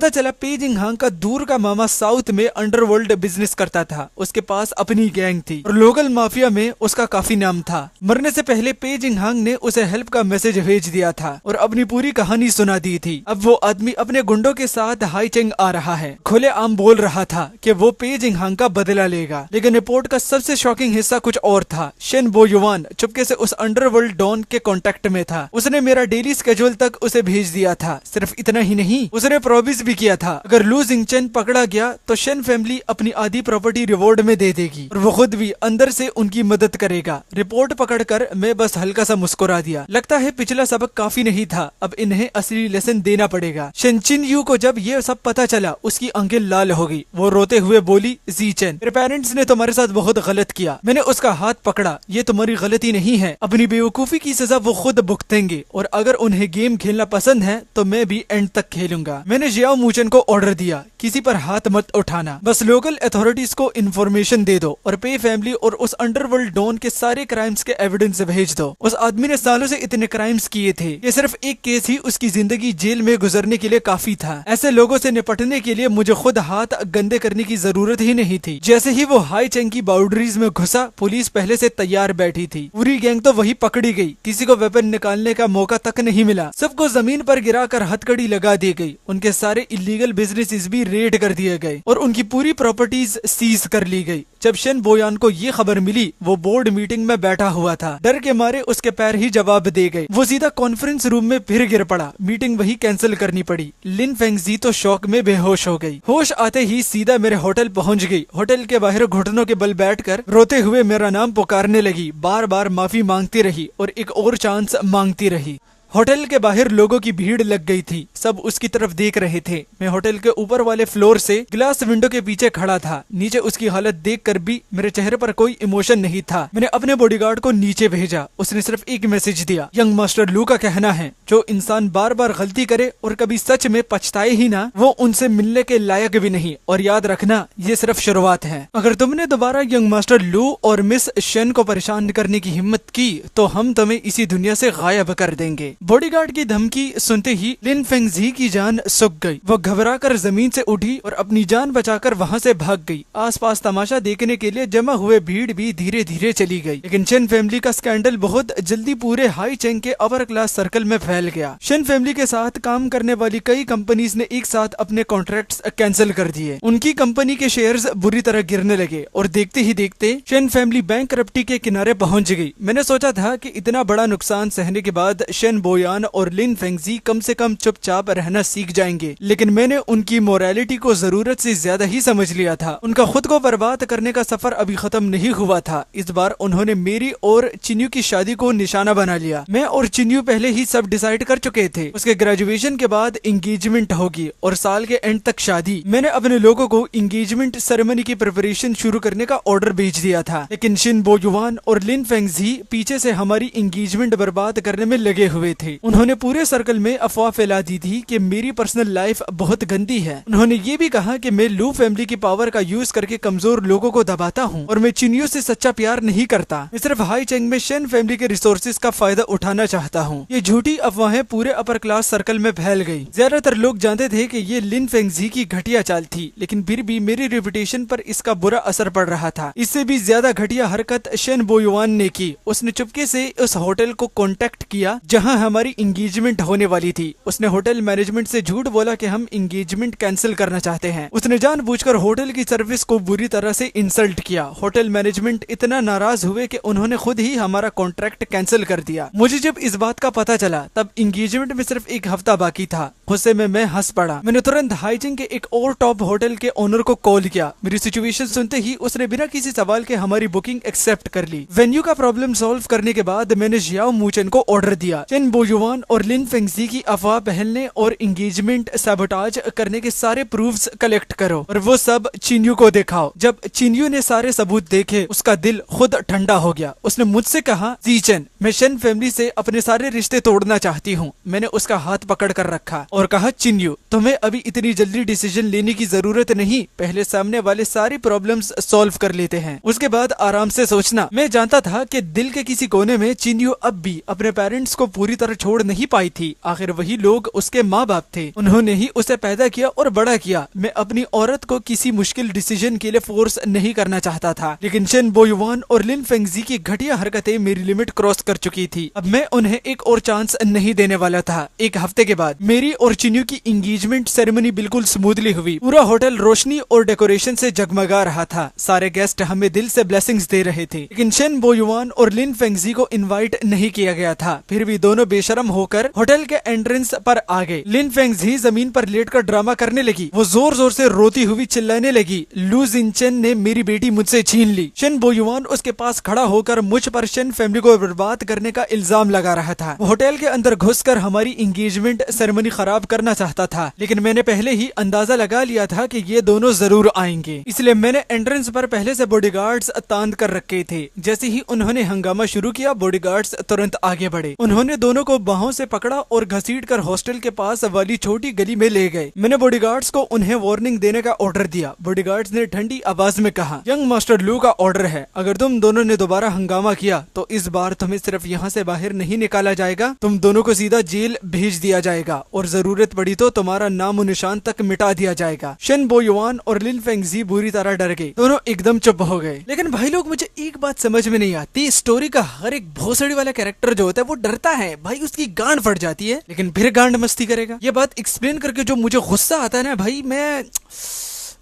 A: चला पे जिंगहांग का दूर का मामा साउथ में अंडरवर्ल्ड बिजनेस करता था। उसके पास अपनी गैंग थी और लोकल माफिया में उसका काफी नाम था। मरने से पहले पे जिंगहांग ने उसे हेल्प का मैसेज भेज दिया था और अपनी पूरी कहानी सुना दी थी। अब वो आदमी अपने गुंडों के साथ हाईचेंग आ रहा है। खुले आम बोल रहा था कि वो पे जिंगहांग का बदला लेगा। लेकिन रिपोर्ट का सबसे शॉकिंग हिस्सा कुछ और था। शेन बोयुआन चुपके से उस अंडरवर्ल्ड डॉन के कांटेक्ट में था। उसने मेरा डेली स्केड्यूल तक उसे भेज दिया था। सिर्फ इतना ही नहीं, उसने प्रॉमिस भी किया था अगर लू जिंगचेन पकड़ा गया तो शेन फैमिली अपनी आधी प्रॉपर्टी रिवॉर्ड में दे देगी और वो खुद भी अंदर से उनकी मदद करेगा। रिपोर्ट पकड़कर मैं बस हल्का सा मुस्कुरा दिया। लगता है पिछला सबक काफी नहीं था, अब इन्हें असली लेसन देना पड़ेगा। शन चिन्यू को जब ये सब पता चला उसकी आंखें लाल हो गई। वो रोते हुए बोली, ज़ीचेन, मेरे पेरेंट्स ने तुम्हारे साथ बहुत गलत किया। मैंने उसका हाथ पकड़ा, ये तुम्हारी गलती नहीं है, अपनी बेवकूफी की सजा वो खुद भुगतेंगे और अगर उन्हें गेम खेलना पसंद है तो मैं भी एंड तक खेलूंगा। मैंने जियाओ मूचन को ऑर्डर दिया, किसी पर हाथ मत उठाना, बस लोकल अथॉरिटीज को इन्फॉर्मेशन दे दो और पे फैमिली और उस अंडरवर्ल्ड डॉन के सारे क्राइम्स के एविडेंस भेज दो। उस आदमी ने सालों से इतने क्राइम्स किए थे, ये सिर्फ एक केस ही उसकी जिंदगी जेल में गुजरने के लिए काफी था। ऐसे लोगों से निपटने के लिए मुझे खुद हाथ गंदे करने की जरूरत ही नहीं थी। जैसे ही वो हाई चेंग की बाउंड्रीज में घुसा, पुलिस पहले से तैयार बैठी थी। पूरी गैंग तो वही पकड़ी गई, किसी को वेपन निकालने का मौका तक नहीं मिला। सबको जमीन पर गिराकर हथकड़ी लगा दी गई। उनके सारे इलीगल बिजनेसेस भी रेड कर दिए गए और उनकी पूरी प्रॉपर्टीज सीज कर ली गई। जब शन बोयान को ये खबर मिली, वो बोर्ड मीटिंग में बैठा हुआ था। डर के मारे उसके पैर ही जवाब दे गए। वो सीधा कॉन्फ्रेंस रूम में फिर गिर पड़ा। मीटिंग वही कैंसिल करनी पड़ी। लिन फेंगजी तो शौक में बेहोश हो गई। होश आते ही सीधा मेरे होटल पहुंच गई। होटल के बाहर घुटनों के बल बैठकर रोते हुए मेरा नाम पुकारने लगी। बार बार माफी मांगती रही और एक और चांस मांगती रही। होटल के बाहर लोगों की भीड़ लग गई थी, सब उसकी तरफ देख रहे थे। मैं होटल के ऊपर वाले फ्लोर से ग्लास विंडो के पीछे खड़ा था। नीचे उसकी हालत देखकर भी मेरे चेहरे पर कोई इमोशन नहीं था। मैंने अपने बॉडीगार्ड को नीचे भेजा। उसने सिर्फ एक मैसेज दिया, यंग मास्टर लू का कहना है जो इंसान बार बार गलती करे और कभी सच में पछताए ही ना, वो उनसे मिलने के लायक भी नहीं। और याद रखना, ये सिर्फ शुरुआत है। अगर तुमने दोबारा यंग मास्टर लू और मिस शन को परेशान करने की हिम्मत की तो हम तुम्हें इसी दुनिया से गायब कर देंगे। बॉडीगार्ड की धमकी सुनते ही लिन फेंगजी की जान सूख गई। वो घबराकर जमीन से उठी और अपनी जान बचाकर वहां से भाग गई। आसपास तमाशा देखने के लिए जमा हुए भीड़ भी धीरे धीरे चली गई। लेकिन शन फैमिली का स्कैंडल बहुत जल्दी पूरे हाई चेंग के अपर क्लास सर्कल में फैल गया। शन फैमिली के साथ काम करने वाली कई कंपनीज ने एक साथ अपने कॉन्ट्रैक्ट्स कैंसिल कर दिए। उनकी कंपनी के शेयर्स बुरी तरह गिरने लगे और देखते ही देखते शन फैमिली बैंकरप्टी के किनारे पहुंच गई। मैंने सोचा था कि इतना बड़ा नुकसान सहने के बाद शन बोयान और लिन फेंगजी कम से कम चुपचाप रहना सीख जाएंगे, लेकिन मैंने उनकी मोरालिटी को जरूरत से ज्यादा ही समझ लिया था। उनका खुद को बर्बाद करने का सफर अभी खत्म नहीं हुआ था। इस बार उन्होंने मेरी और चिन्यू की शादी को निशाना बना लिया। मैं और चिन्यू पहले ही सब डिसाइड कर चुके थे। उसके ग्रेजुएशन के बाद एंगेजमेंट होगी और साल के एंड तक शादी। मैंने अपने लोगों को एंगेजमेंट सेरेमनी की प्रिपरेशन शुरू करने का ऑर्डर भेज दिया था, लेकिन शिन बोयुआन और लिन फेंगजी पीछे से हमारी एंगेजमेंट बर्बाद करने में लगे हुए थे। उन्होंने पूरे सर्कल में अफवाह फैला दी थी कि मेरी पर्सनल लाइफ बहुत गंदी है। उन्होंने ये भी कहा कि मैं लू फैमिली की पावर का यूज करके कमजोर लोगों को दबाता हूँ और मैं चिन्यू से सच्चा प्यार नहीं करता। मैं सिर्फ हाई चेंग में शन फैमिली के रिसोर्सेज का फायदा उठाना चाहता हूँ। ये झूठी अफवाहें पूरे अपर क्लास सर्कल में फैल गई। ज्यादातर लोग जानते थे कि ये लिन फेंगजी की घटिया चाल थी, लेकिन फिर भी मेरी रेपुटेशन पर इसका बुरा असर पड़ रहा था। इससे भी ज्यादा घटिया हरकत शन बोयुआन ने की। उसने चुपके से उस होटल को कॉन्टेक्ट किया जहाँ हमारी एंगेजमेंट होने वाली थी। उसने होटल मैनेजमेंट से झूठ बोला कि हम एंगेजमेंट कैंसिल करना चाहते हैं। उसने जानबूझकर होटल की सर्विस को बुरी तरह से इंसल्ट किया। होटल मैनेजमेंट इतना नाराज हुए कि उन्होंने खुद ही हमारा कॉन्ट्रैक्ट कैंसिल कर दिया। मुझे जब इस बात का पता चला तब एंगेजमेंट में सिर्फ एक हफ्ता बाकी था। गुस्से में मैं हंस पड़ा। मैंने तुरंत हाईजिंग के एक और टॉप होटल के ओनर को कॉल किया। मेरी सिचुएशन सुनते ही उसने बिना किसी सवाल के हमारी बुकिंग एक्सेप्ट कर ली। वेन्यू का प्रॉब्लम सॉल्व करने के बाद मैंने जियाओ मूचन को ऑर्डर दिया, शन बोयुआन और लिन फेंगजी की अफवाह फैलने और एंगेजमेंट सैबोटाज करने के सारे प्रूफ्स कलेक्ट करो और वो सब चिन्यू को दिखाओ। जब चिन्यू ने सारे सबूत देखे, उसका दिल खुद ठंडा हो गया। उसने मुझसे कहा, ज़ीचेन, मैं शन फैमिली से अपने सारे रिश्ते तोड़ना चाहती हूँ। मैंने उसका हाथ पकड़ कर रखा और कहा, चिन्यू, तुम्हें अभी इतनी जल्दी डिसीजन लेने की जरूरत नहीं। पहले सामने वाले सारी प्रॉब्लम्स सॉल्व कर लेते हैं, उसके बाद आराम से सोचना। मैं जानता था कि दिल के किसी कोने में चिन्यू अब भी अपने पेरेंट्स को पूरी तरह छोड़ नहीं पाई थी। आखिर वही लोग उसके माँ बाप थे, उन्होंने ही उसे पैदा किया और बड़ा किया। मैं अपनी औरत को किसी मुश्किल डिसीजन के लिए फोर्स नहीं करना चाहता था, लेकिन शन बोयुआन और लिन फेंगजी की घटिया हरकतें मेरी लिमिट क्रॉस कर चुकी थी। अब मैं उन्हें एक और चांस नहीं देने वाला था। एक हफ्ते के बाद मेरी और चिन्यू की एंगेजमेंट सेरेमनी बिल्कुल स्मूथली हुई। पूरा होटल रोशनी और डेकोरेशन से जगमगा रहा था। सारे गेस्ट हमें दिल से ब्लेसिंग्स दे रहे थे, लेकिन शेन बोयुआन और लिन फेंगजी को इनवाइट नहीं किया गया था। फिर भी दोनों बेशरम होकर होटल के एंट्रेंस पर आ गए। लिन फेंगजी जमीन पर लेटकर ड्रामा करने लगी। वो जोर जोर से रोती हुई चिल्लाने लगी, लू जिनचेन ने मेरी बेटी मुझसे छीन ली। शेन बोयुआन उसके पास खड़ा होकर मुझ पर शेन फैमिली को बर्बाद करने का इल्जाम लगा रहा था। वो होटल के अंदर घुसकर हमारी एंगेजमेंट सेरेमनी खराब करना चाहता था, लेकिन मैंने पहले ही अंदाजा लगा लिया था कि ये दोनों जरूर आएंगे, इसलिए मैंने एंट्रेंस पर पहले से बॉडीगार्ड्स तान कर रखे थे। जैसे ही उन्होंने हंगामा शुरू किया, बॉडीगार्ड्स तुरंत आगे बढ़े। उन्होंने दोनों को बाहों से पकड़ा और घसीटकर हॉस्टल के पास वाली छोटी गली में ले गए। मैंने बॉडीगार्ड्स को उन्हें वार्निंग देने का ऑर्डर दिया। बॉडीगार्ड्स ने ठंडी आवाज में कहा, यंग मास्टर लू का ऑर्डर है, अगर तुम दोनों ने दोबारा हंगामा किया तो इस बार तुम्हें सिर्फ यहाँ से बाहर नहीं निकाला जाएगा, तुम दोनों को सीधा जेल भेज दिया जाएगा और जरूरत पड़ी तो तुम्हारा नामो निशान तक मिटा दिया जाएगा। शेन बोयुआन और लिन फेंगजी बुरी तरह डर गए। दोनों एकदम चुप हो गए। लेकिन भाई लोग, मुझे एक बात समझ में नहीं आती, स्टोरी का हर एक भोसड़ी वाला कैरेक्टर जो होता है वो डरता है भाई, उसकी गांड फट जाती है, लेकिन फिर गांड मस्ती करेगा। ये बात एक्सप्लेन करके जो मुझे गुस्सा आता है ना भाई, मैं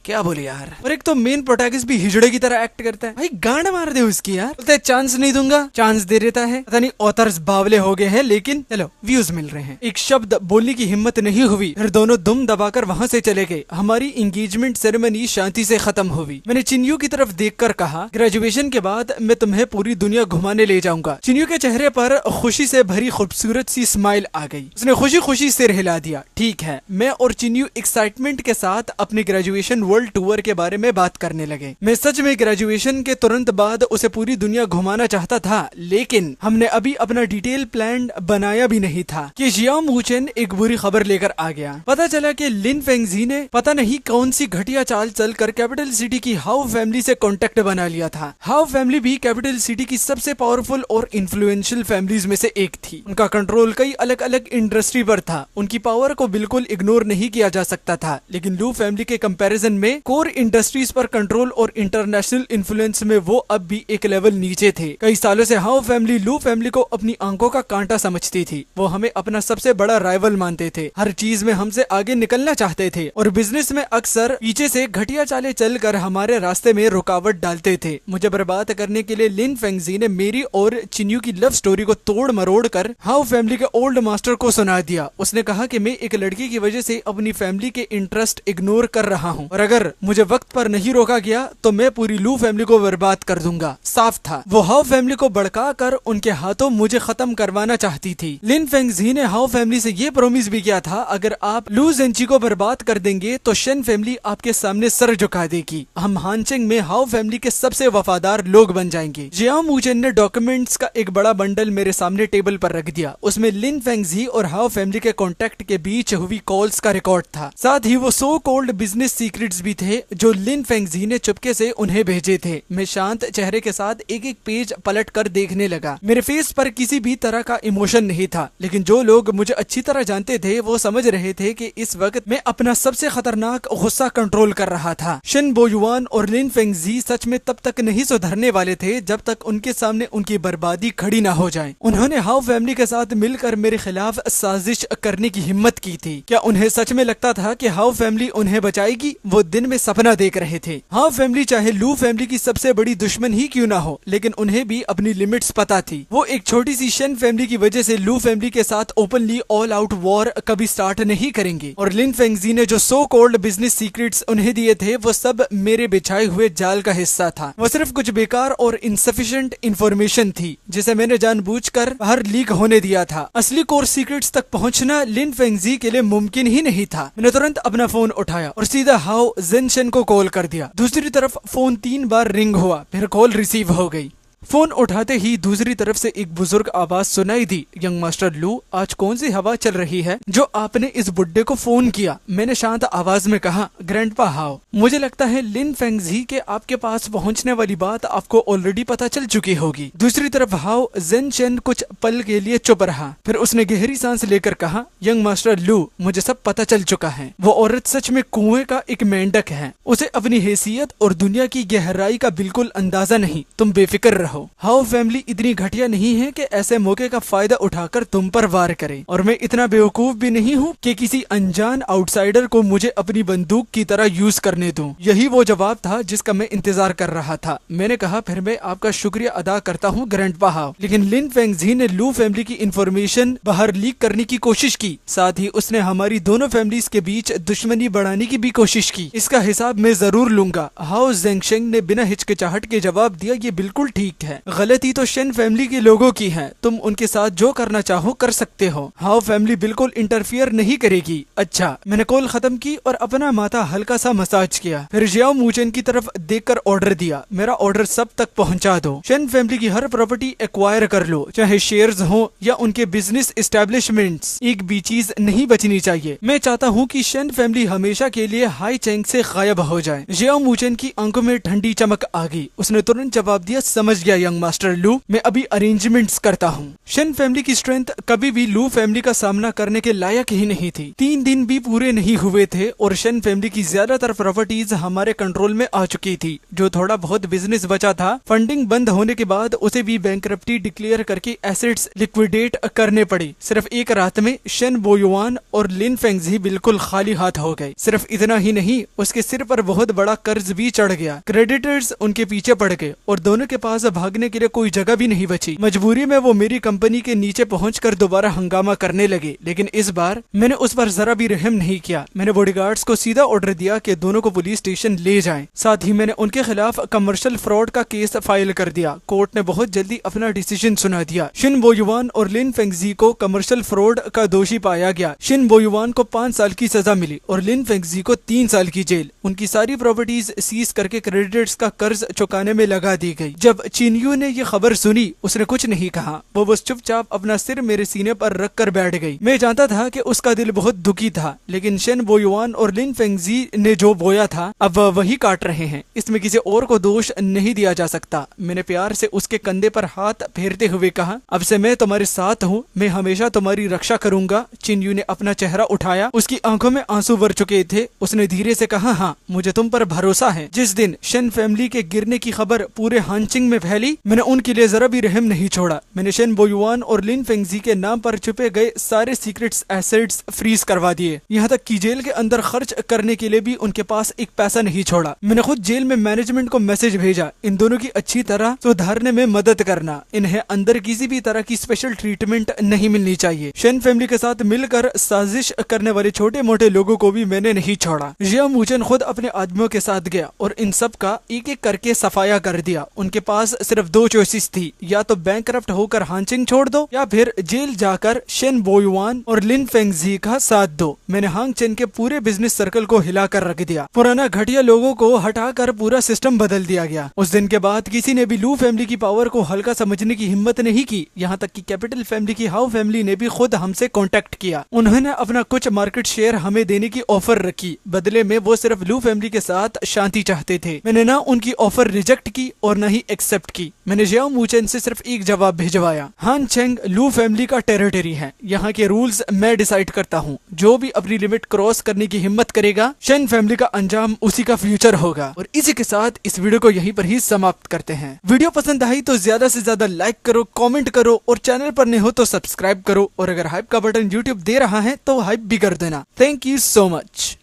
A: क्या बोले यार। और एक तो मेन प्रोटैगनिस्ट भी हिजड़े की तरह एक्ट करता है भाई, गांड मार दे उसकी यार। बोलते चांस नहीं दूंगा, चांस दे देता है। पता नहीं ऑथर्स बावले हो गए हैं, लेकिन चलो व्यूज मिल रहे हैं। एक शब्द बोलने की हिम्मत नहीं हुई, फिर दोनों दुम दबाकर वहां से चले गए। हमारी एंगेजमेंट सेरेमनी शांति से खत्म हुई। मैंने चिन्यू की तरफ देखकर कहा, ग्रेजुएशन के बाद मैं तुम्हें पूरी दुनिया घुमाने ले जाऊंगा। चिन्यू के चेहरे पर खुशी से भरी खूबसूरत सी स्माइल आ गई। उसने खुशी खुशी सिर हिला दिया। ठीक है। मैं और चिन्यू एक्साइटमेंट के साथ अपने ग्रेजुएशन वर्ल्ड टूर के बारे में बात करने लगे। मैं सच में ग्रेजुएशन के तुरंत बाद उसे पूरी दुनिया घुमाना चाहता था, लेकिन हमने अभी अपना डिटेल प्लान बनाया भी नहीं था कि जियांग वूचेन एक बुरी खबर लेकर आ गया। पता चला कि लिन फेंगजी ने पता नहीं कौन सी घटिया चाल चलकर कैपिटल सिटी की हाउ फैमिली से कांटेक्ट बना लिया था। हाउ फैमिली भी कैपिटल सिटी की सबसे पावरफुल और इन्फ्लुएंशियल फैमिलीज में से एक थी। उनका कंट्रोल कई अलग अलग इंडस्ट्री पर था। उनकी पावर को बिल्कुल इग्नोर नहीं किया जा सकता था, लेकिन लू फैमिली के कंपैरिजन में कोर इंडस्ट्रीज पर कंट्रोल और इंटरनेशनल इन्फ्लुएंस में वो अब भी एक लेवल नीचे थे। कई सालों से हाउ फैमिली लू फैमिली को अपनी आंखों का कांटा समझती थी। वो हमें अपना सबसे बड़ा राइवल मानते थे, हर चीज में हमसे आगे निकलना चाहते थे और बिजनेस में अक्सर पीछे से घटिया चालें चलकर हमारे रास्ते में रुकावट डालते थे। मुझे बर्बाद करने के लिए लिन फेंगजी ने मेरी और चिन्यू की लव स्टोरी को तोड़ मरोड़ कर हाउ फैमिली के ओल्ड मास्टर को सुना दिया। उसने कहा कि मैं एक लड़की की वजह से अपनी फैमिली के इंटरेस्ट इग्नोर कर रहा हूँ और अगर मुझे वक्त पर नहीं रोका गया तो मैं पूरी लू फैमिली को बर्बाद कर दूंगा। साफ था, वो हाउ फैमिली को भड़का कर उनके हाथों मुझे खत्म करवाना चाहती थी। लिन फेंगजी ने हाउ फैमिली से ये प्रॉमिस भी किया था, अगर आप लू जेंची को बर्बाद कर देंगे तो शेन फैमिली आपके सामने सर झुका देगी। हम हानचेंग में हाउ फैमिली के सबसे वफादार लोग बन जाएंगे। जियांग वूचेन ने डॉक्यूमेंट्स का एक बड़ा बंडल मेरे सामने टेबल पर रख दिया। उसमें लिन फेंगजी और हाउ फैमिली के कॉन्टेक्ट के बीच हुई कॉल्स का रिकॉर्ड था। साथ ही वो सो कॉल्ड बिजनेस सीक्रेट्स भी थे जो लिन फेंगजी ने चुपके से उन्हें भेजे थे। मैं शांत चेहरे के साथ एक एक पेज पलट कर देखने लगा। मेरे फेस पर किसी भी तरह का इमोशन नहीं था, लेकिन जो लोग मुझे अच्छी तरह जानते थे वो समझ रहे थे कि इस वक्त मैं अपना सबसे खतरनाक गुस्सा कंट्रोल कर रहा था। शेन बोयुआन और लिन फेंगजी सच में तब तक नहीं सुधरने वाले थे जब तक उनके सामने उनकी बर्बादी खड़ी ना हो जाए। उन्होंने हाउ फैमिली के साथ मिलकर मेरे खिलाफ साजिश करने की हिम्मत की थी। क्या उन्हें सच में लगता था कि हाउ फैमिली उन्हें बचाएगी? वो दिन में सपना देख रहे थे। हाउ फैमिली चाहे लू फैमिली की सबसे बड़ी दुश्मन ही क्यों ना हो, लेकिन उन्हें भी अपनी लिमिट्स पता थी। वो एक छोटी सी शेन फैमिली की वजह से लू फैमिली के साथ ओपनली ऑल आउट वॉर कभी स्टार्ट नहीं करेंगे। और लिन फेंगजी ने जो सो कॉल्ड बिजनेस सीक्रेट्स उन्हें दिए थे वो सब मेरे बिछाए हुए जाल का हिस्सा था। वो सिर्फ कुछ बेकार और इनसफिशिएंट इंफॉर्मेशन थी जिसे मैंने जानबूझकर बाहर लीक होने दिया था। असली कोर सीक्रेट्स तक पहुंचना लिन फेंगजी के लिए मुमकिन ही नहीं था। मैंने तुरंत अपना फोन उठाया और सीधा हाउ जेनशन को कॉल कर दिया। दूसरी तरफ फोन 3 बार रिंग हुआ, फिर कॉल रिसीव हो गई। फोन उठाते ही दूसरी तरफ से एक बुजुर्ग आवाज सुनाई दी, यंग मास्टर लू, आज कौन सी हवा चल रही है जो आपने इस बुड्ढे को फोन किया? मैंने शांत आवाज में कहा, ग्रैंडपा हाउ, मुझे लगता है लिन फेंगजी के आपके पास पहुंचने वाली बात आपको ऑलरेडी पता चल चुकी होगी। दूसरी तरफ हाउ जेनशन कुछ पल के लिए चुप रहा, फिर उसने गहरी सांस लेकर कहा, यंग मास्टर लू, मुझे सब पता चल चुका है। वो औरत सच में कुएं का एक मेंढक है। उसे अपनी हैसियत और दुनिया की गहराई का बिल्कुल अंदाजा नहीं। तुम बेफिक्र रहो। रहो। हाउ फैमिली इतनी घटिया नहीं है कि ऐसे मौके का फायदा उठाकर तुम पर वार करे, और मैं इतना बेवकूफ भी नहीं हूँ कि किसी अनजान आउटसाइडर को मुझे अपनी बंदूक की तरह यूज करने दूं। यही वो जवाब था जिसका मैं इंतजार कर रहा था। मैंने कहा, फिर मैं आपका शुक्रिया अदा करता हूँ ग्रैंडपा हाउ। लेकिन लिन फेंगजी ने लू फैमिली की इंफॉर्मेशन बाहर लीक करने की कोशिश की, साथ ही उसने हमारी दोनों फैमिलीज के बीच दुश्मनी बढ़ाने की भी कोशिश की। इसका हिसाब मैं जरूर लूंगा। हाउ जेंगशेंग ने बिना हिचकिचाहट के जवाब दिया, ये बिल्कुल ठीक है। गलती तो शेन फैमिली के लोगों की है। तुम उनके साथ जो करना चाहो कर सकते हो। हाउ फैमिली बिल्कुल इंटरफियर नहीं करेगी। अच्छा, मैंने कॉल खत्म की और अपना माथा हल्का सा मसाज किया। फिर जियाओ मूचेन की तरफ देखकर ऑर्डर दिया, मेरा ऑर्डर सब तक पहुंचा दो। शेन फैमिली की हर प्रॉपर्टी एक्वायर कर लो, चाहे शेयर्स हो या उनके बिजनेस एस्टेब्लिशमेंट्स, एक भी चीज नहीं बचनी चाहिए। मैं चाहता हूँ कि शेन फैमिली हमेशा के लिए हाई चेंग से गायब हो जाए। जियाओ मूचेन की आंखों में ठंडी चमक आ गई। उसने तुरंत जवाब दिया, समझ गया यंग मास्टर लू, मैं अभी अरेंजमेंट्स करता हूँ। शेन फैमिली की स्ट्रेंथ कभी भी लू फैमिली का सामना करने के लायक ही नहीं थी। 3 दिन भी पूरे नहीं हुए थे और शेन फैमिली की ज्यादातर प्रॉपर्टीज हमारे कंट्रोल में आ चुकी थी। जो थोड़ा बहुत बिजनेस बचा था, फंडिंग बंद होने के बाद उसे भी बैंकरप्टी डिक्लेयर करके एसेट्स लिक्विडेट करने पड़ी। सिर्फ एक रात में शेन बोयुआन और लिन फेंगजी बिल्कुल खाली हाथ हो गए। सिर्फ इतना ही नहीं, उसके सिर पर बहुत बड़ा कर्ज भी चढ़ गया। क्रेडिटर्स उनके पीछे पड़ गए और दोनों के पास भागने के लिए कोई जगह भी नहीं बची। मजबूरी में वो मेरी कंपनी के नीचे पहुंचकर दोबारा हंगामा करने लगे। लेकिन इस बार मैंने उस पर जरा भी रहम नहीं किया। मैंने बॉडीगार्ड्स को सीधा ऑर्डर दिया कि दोनों को पुलिस स्टेशन ले जाएं। साथ ही मैंने उनके खिलाफ कमर्शियल फ्रॉड का केस फाइल कर दिया। कोर्ट ने बहुत जल्दी अपना डिसीजन सुना दिया। शिन बोयुआन और लिन फेंगजी को कमर्शियल फ्रॉड का दोषी पाया गया। शिन बोयुआन को 5 साल की सजा मिली और लिन फेंगजी को 3 साल की जेल। उनकी सारी प्रॉपर्टीज सीज करके क्रेडिटर्स का कर्ज चुकाने में लगा दी गई। जब चिनयू ने ये खबर सुनी, उसने कुछ नहीं कहा। वो बस चुपचाप अपना सिर मेरे सीने पर रख कर बैठ गई। मैं जानता था कि उसका दिल बहुत दुखी था, लेकिन शेन बोयुआन और लिन फेंगजी ने जो बोया था अब वही काट रहे हैं। इसमें किसी और को दोष नहीं दिया जा सकता। मैंने प्यार से उसके कंधे पर हाथ फेरते हुए कहा, अब से मैं तुम्हारे साथ हूँ, मैं हमेशा तुम्हारी रक्षा करूंगा। चिनयू ने अपना चेहरा उठाया, उसकी आंखों में आंसू भर चुके थे। उसने धीरे से कहा, हाँ मुझे तुम पर भरोसा है। जिस दिन शेन फैमिली के गिरने की खबर पूरे हानचिंग में फैली, मैंने उनके लिए जरा भी रहम नहीं छोड़ा। मैंने शेन बोयुआन और लिन फेंगजी के नाम पर छुपे गए सारे सीक्रेट्स एसेट्स फ्रीज करवा दिए। यहाँ तक कि जेल के अंदर खर्च करने के लिए भी उनके पास एक पैसा नहीं छोड़ा। मैंने खुद जेल में मैनेजमेंट को मैसेज भेजा, इन दोनों की अच्छी तरह सुधारने में मदद करना। इन्हें अंदर किसी भी तरह की स्पेशल ट्रीटमेंट नहीं मिलनी चाहिए। शेन फैमिली के साथ मिलकर साजिश करने वाले छोटे मोटे लोगों को भी मैंने नहीं छोड़ा। जियाओ मूचेन खुद अपने आदमियों के साथ गया और इन सब का एक एक करके सफाया कर दिया। उनके पास सिर्फ 2 चॉइसेस थी, या तो बैंकरप्ट होकर हानचिंग छोड़ दो या फिर जेल जाकर शेन बोयुआन और लिन फेंगजी का साथ दो। मैंने हांग चेन के पूरे बिजनेस सर्कल को हिलाकर रख दिया। पुराना घटिया लोगों को हटाकर पूरा सिस्टम बदल दिया गया। उस दिन के बाद किसी ने भी लू फैमिली की पावर को हल्का समझने की हिम्मत नहीं की। यहाँ तक कि कैपिटल फैमिली की हाउ फैमिली ने भी खुद हमसे कांटेक्ट किया। उन्होंने अपना कुछ मार्केट शेयर हमें देने की ऑफर रखी। बदले में वो सिर्फ लू फैमिली के साथ शांति चाहते थे। मैंने ना उनकी ऑफर रिजेक्ट की और न ही एक्सेप्ट की। मैंने जियाओ मूचेन से सिर्फ एक जवाब भिजवाया, हान चेंग लू फैमिली का टेरिटरी है, यहाँ के रूल्स मैं डिसाइड करता हूँ। जो भी अपनी लिमिट क्रॉस करने की हिम्मत करेगा, शेन फैमिली का अंजाम उसी का फ्यूचर होगा। और इसी के साथ इस वीडियो को यहीं पर ही समाप्त करते हैं। वीडियो पसंद आई तो ज्यादा से ज्यादा लाइक करो, कमेंट करो और चैनल पर नए हो तो सब्सक्राइब करो। और अगर हाइप का बटन यूट्यूब दे रहा है तो हाइप भी कर देना। Thank you so much.